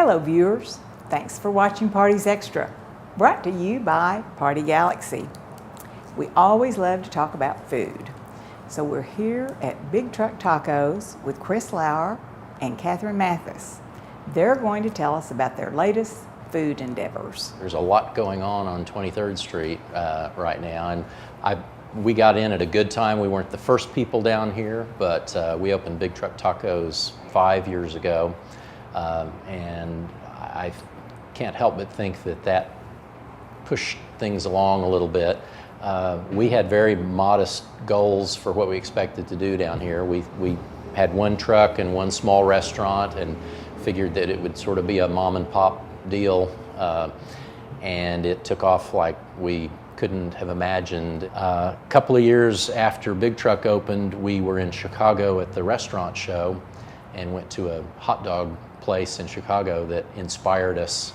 Hello viewers, thanks for watching Parties Extra, brought to you by Party Galaxy. We always love to talk about food, so we're here at Big Truck Tacos with Chris Lauer and Kathryn Mathis. They're going to tell us about their latest food endeavors. There's a lot going on 23rd Street right now, and we got in at a good time. We weren't the first people down here, but we opened Big Truck Tacos 5 years ago. And I can't help but think that pushed things along a little bit. We had very modest goals for what we expected to do down here. We had one truck and one small restaurant and figured that it would sort of be a mom and pop deal. And it took off like we couldn't have imagined. A couple of years after Big Truck opened, we were in Chicago at the restaurant show and went to a hot dog place in Chicago that inspired us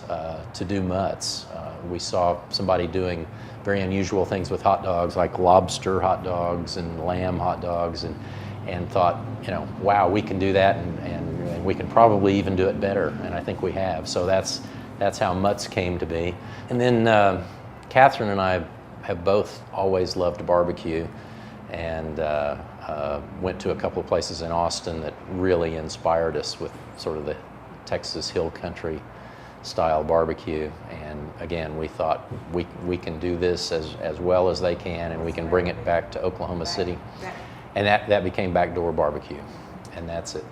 to do Mutt's. We saw somebody doing very unusual things with hot dogs, like lobster hot dogs and lamb hot dogs, and thought, you know, wow, we can do that, and we can probably even do it better, and I think we have. So that's how Mutt's came to be. And then Kathryn and I have both always loved barbecue, and went to a couple of places in Austin that really inspired us with sort of the Texas Hill Country style barbecue. And again, we thought we can do this as well as they can, and we can bring it back to Oklahoma City. And that became Backdoor Barbecue, and that's it,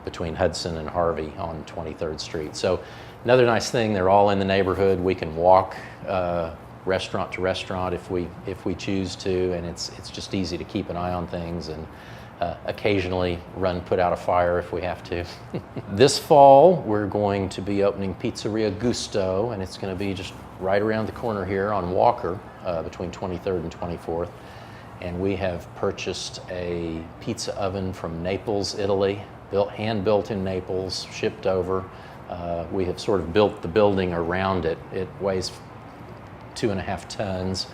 between Hudson and Harvey on 23rd Street. So another nice thing, they're all in the neighborhood. We can walk restaurant to restaurant if we choose to, and it's just easy to keep an eye on things, and occasionally put out a fire if we have to. This fall, we're going to be opening Pizzeria Gusto, and it's going to be just right around the corner here on Walker, between 23rd and 24th. And we have purchased a pizza oven from Naples, Italy, hand-built in Naples, shipped over. We have sort of built the building around it. It weighs 2.5 tons.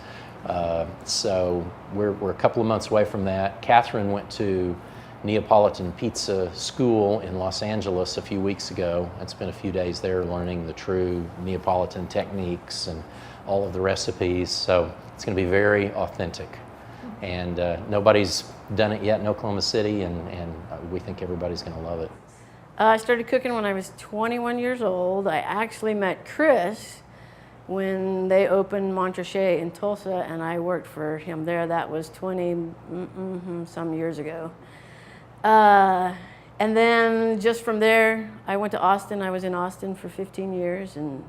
So we're a couple of months away from that. Kathryn went to Neapolitan Pizza School in Los Angeles a few weeks ago. I spent a few days there learning the true Neapolitan techniques and all of the recipes. So it's going to be very authentic. And nobody's done it yet in Oklahoma City, and we think everybody's going to love it. I started cooking when I was 21 years old. I actually met Chris when they opened Montrachet in Tulsa, and I worked for him there. That was 20 some years ago. And then just from there, I went to Austin. I was in Austin for 15 years. And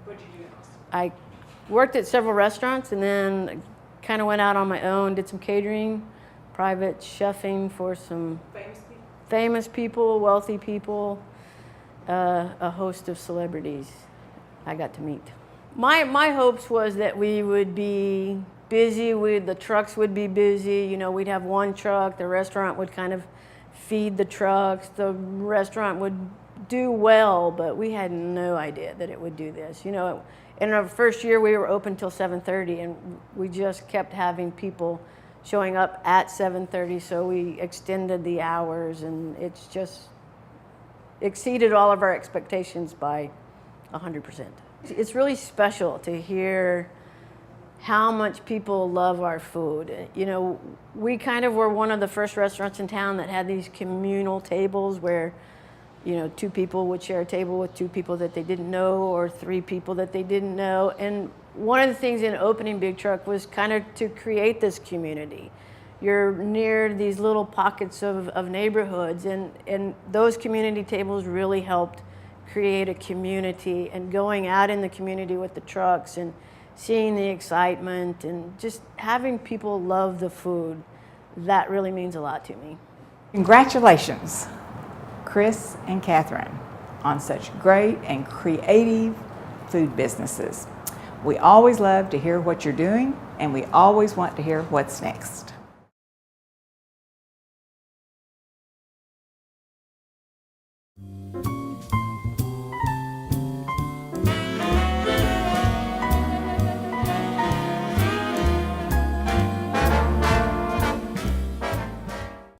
What did you do in Austin? I worked at several restaurants, and then kind of went out on my own, did some catering, private chefing for some famous people, wealthy people, a host of celebrities I got to meet. My hopes was that we would be busy, the trucks would be busy, you know, we'd have one truck, the restaurant would kind of feed the trucks, the restaurant would do well, but we had no idea that it would do this. You know, in our first year we were open till 7:30, and we just kept having people showing up at 7:30, so we extended the hours, and it's just exceeded all of our expectations by 100%. It's really special to hear how much people love our food. You know, we kind of were one of the first restaurants in town that had these communal tables where, you know, 2 people would share a table with 2 people that they didn't know, or 3 people that they didn't know. And one of the things in opening Big Truck was kind of to create this community. You're near these little pockets of neighborhoods, and those community tables really helped create a community, and going out in the community with the trucks and seeing the excitement and just having people love the food, that really means a lot to me. Congratulations, Chris and Kathryn, on such great and creative food businesses. We always love to hear what you're doing, and we always want to hear what's next.